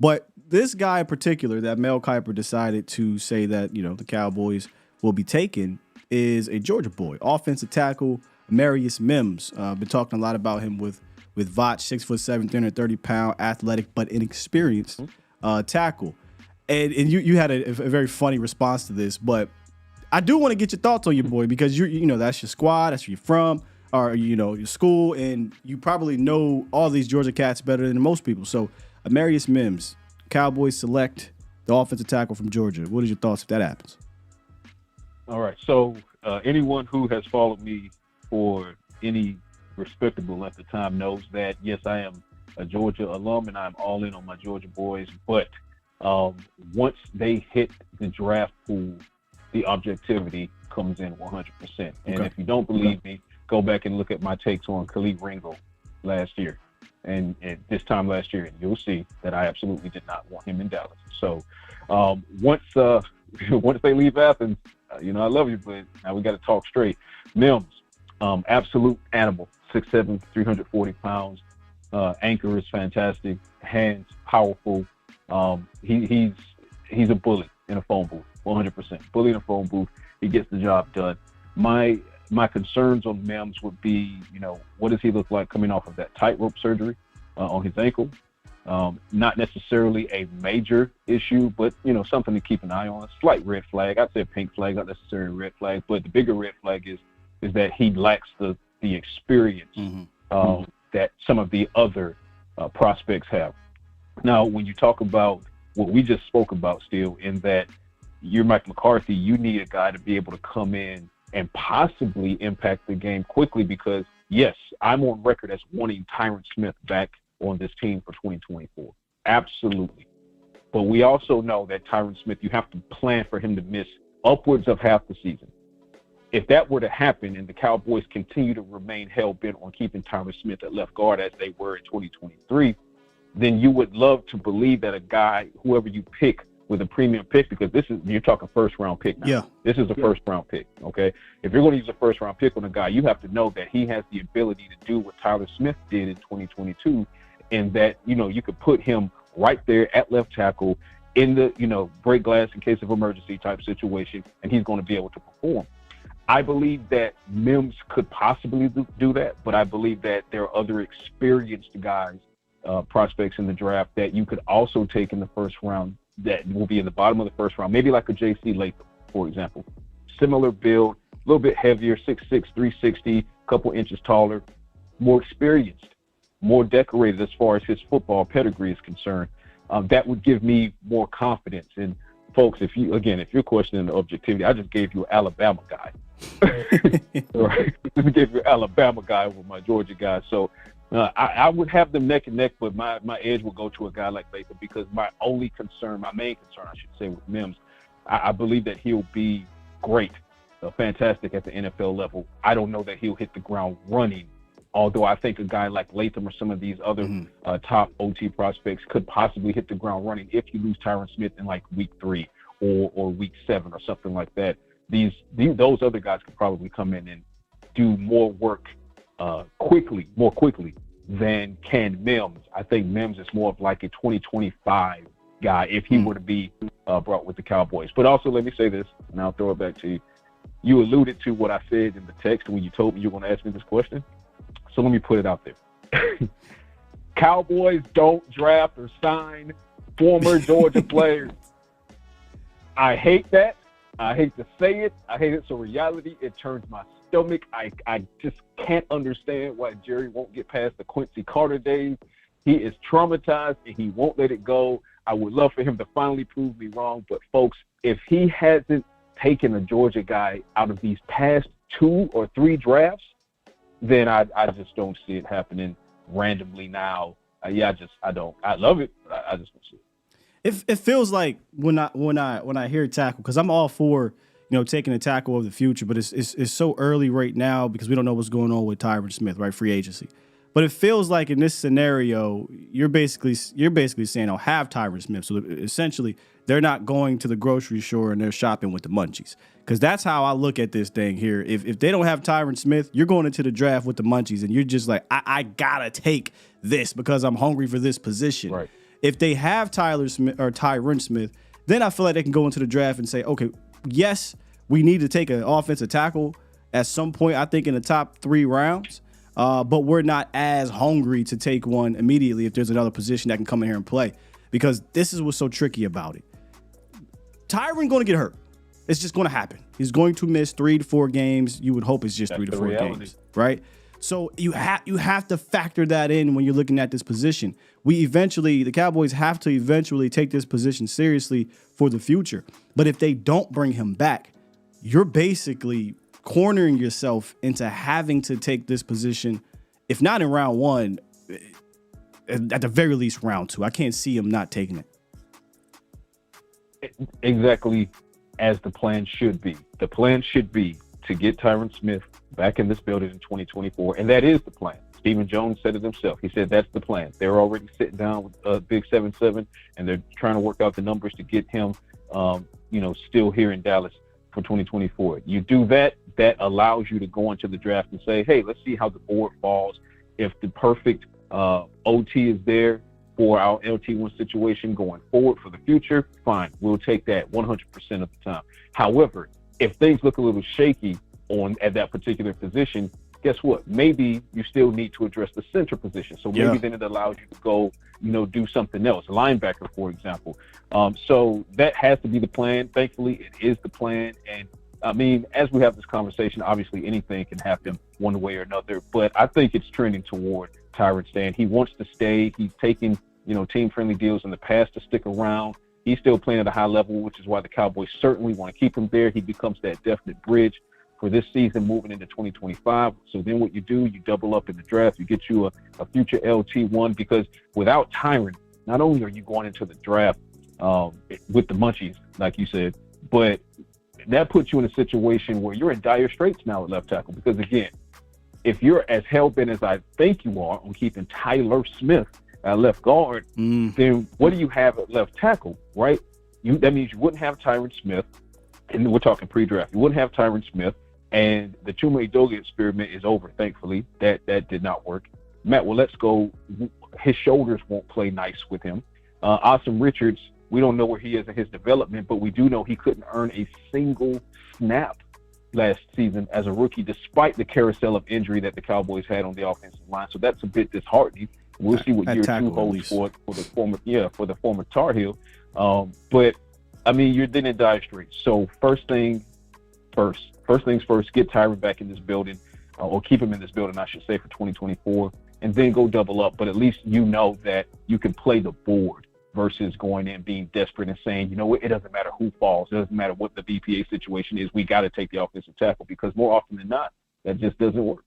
But this guy in particular that Mel Kiper decided to say that, the Cowboys will be taking is a Georgia boy, offensive tackle Amarius Mims. Been talking a lot about him with Vach, 6'7", 330-pound, athletic but inexperienced tackle. And you had a very funny response to this, but I do want to get your thoughts on your boy because that's your squad, that's where you're from, or your school, and you probably know all these Georgia cats better than most people. So Amarius Mims, Cowboys select the offensive tackle from Georgia. What are your thoughts if that happens? All right. So anyone who has followed me for any respectable length of time knows that, yes, I am a Georgia alum and I'm all in on my Georgia boys. But once they hit the draft pool, the objectivity comes in 100%. And if you don't believe me, go back and look at my takes on Khalid Ringo last year and this time last year, and you'll see that I absolutely did not want him in Dallas. So once they leave Athens, I love you, but now we got to talk straight. Mims, absolute animal, 6'7", 340 pounds. Anchor is fantastic. Hands, powerful. He's a bully in a phone booth, 100%. Bully in a phone booth. He gets the job done. My concerns on Mims would be, what does he look like coming off of that tightrope surgery on his ankle? Not necessarily a major issue, but, something to keep an eye on. A slight red flag. I'd say a pink flag, not necessarily a red flag, but the bigger red flag is that he lacks the experience that some of the other prospects have. Now, when you talk about what we just spoke about still, in that you're Mike McCarthy, you need a guy to be able to come in and possibly impact the game quickly because, yes, I'm on record as wanting Tyron Smith back on this team for 2024. Absolutely. But we also know that Tyron Smith, you have to plan for him to miss upwards of half the season. If that were to happen and the Cowboys continue to remain hell-bent on keeping Tyron Smith at left guard as they were in 2023, then you would love to believe that a guy, whoever you pick with a premium pick, because you're talking first-round pick now. Yeah. This is a first-round pick, okay? If you're going to use a first-round pick on a guy, you have to know that he has the ability to do what Tyler Smith did in 2022, and that, you could put him right there at left tackle in the, break glass in case of emergency type situation, and he's going to be able to perform. I believe that Mims could possibly do that, but I believe that there are other experienced guys, prospects in the draft that you could also take in the first round that will be in the bottom of the first round, maybe like a J.C. Latham, for example. Similar build, a little bit heavier, 6'6", 360, a couple inches taller, more experienced, more decorated as far as his football pedigree is concerned. That would give me more confidence. And folks, if you're questioning the objectivity, I just gave you an Alabama guy. Right? Just gave you an Alabama guy over my Georgia guy. So I would have them neck and neck, but my edge will go to a guy like Latham because my main concern, I should say, with Mims, I believe that he'll be great, fantastic at the NFL level. I don't know that he'll hit the ground running, although I think a guy like Latham or some of these other top OT prospects could possibly hit the ground running if you lose Tyron Smith in like week 3 or week 7 or something like that. Those other guys could probably come in and do more work more quickly than can Mims. I think Mims is more of like a 2025 guy if he were to be brought with the Cowboys. But also, let me say this, and I'll throw it back to you. You alluded to what I said in the text when you told me you were going to ask me this question. So let me put it out there. Cowboys don't draft or sign former Georgia players. I hate that. I hate to say it. I hate it's a reality. It turns my stomach. I just can't understand why Jerry won't get past the Quincy Carter days. He is traumatized and he won't let it go. I would love for him to finally prove me wrong. But folks, if he hasn't taken a Georgia guy out of these past 2 or 3 drafts, then I just don't see it happening randomly now. I don't. I love it. I just don't see it. It feels like when I hear tackle, because I'm all for taking a tackle of the future, but it's so early right now because we don't know what's going on with Tyron Smith, right? Free agency. But it feels like in this scenario, you're basically saying, I'll have Tyron Smith. So essentially, they're not going to the grocery store and they're shopping with the munchies. Because that's how I look at this thing here. If they don't have Tyron Smith, you're going into the draft with the munchies, and you're just like, I gotta take this because I'm hungry for this position. Right. If they have Tyron Smith, then I feel like they can go into the draft and say, okay, yes, we need to take an offensive tackle at some point, I think in the top 3 rounds. But we're not as hungry to take one immediately if there's another position that can come in here and play. Because this is what's so tricky about it. Tyron going to get hurt. It's just going to happen. He's going to miss 3 to 4 games. You would hope it's just 3 to 4 games, right? So you have to factor that in when you're looking at this position. The Cowboys have to eventually take this position seriously for the future. But if they don't bring him back, you're basically cornering yourself into having to take this position, if not in round 1, at the very least round 2. I can't see him not taking it. Exactly as the plan should be. The plan should be to get Tyron Smith back in this building in 2024, and that is the plan. Stephen Jones said it himself. He said that's the plan. They're already sitting down with Big 7-7, and they're trying to work out the numbers to get him, still here in Dallas for 2024. You do that, that allows you to go into the draft and say, hey, let's see how the board falls. If the perfect OT is there for our LT1 situation going forward for the future, fine, we'll take that 100% of the time. However, if things look a little shaky at that particular position, guess what? Maybe you still need to address the center position. So maybe then it allows you to go, do something else, a linebacker, for example. So that has to be the plan. Thankfully, it is the plan. And I mean, as we have this conversation, obviously anything can happen one way or another, but I think it's trending toward Tyron staying. He wants to stay. He's taken, team-friendly deals in the past to stick around. He's still playing at a high level, which is why the Cowboys certainly want to keep him there. He becomes that definite bridge for this season moving into 2025. So then what you do, you double up in the draft. You get you a future LT1, because without Tyron, not only are you going into the draft with the munchies, like you said, but that puts you in a situation where you're in dire straits now at left tackle. Because again, if you're as hell-bent as I think you are on keeping Tyler Smith at left guard, then what do you have at left tackle, right? That means you wouldn't have Tyron Smith, and we're talking pre-draft. You wouldn't have Tyron Smith, and the Chuma Edoga experiment is over, thankfully. That did not work. Matt Waletzko, his shoulders won't play nice with him. Awesome Richards, we don't know where he is in his development, but we do know he couldn't earn a single snap last season as a rookie, despite the carousel of injury that the Cowboys had on the offensive line. So that's a bit disheartening. We'll see what year 2 holds for the former Tar Heel. But I mean, you're then in dire straits. So first things first, get Tyron back in this building, or keep him in this building, I should say, for 2024, and then go double up. But at least you know that you can play the board versus going in being desperate and saying, it doesn't matter who falls. It doesn't matter what the BPA situation is. We got to take the offensive tackle, because more often than not, that just doesn't work.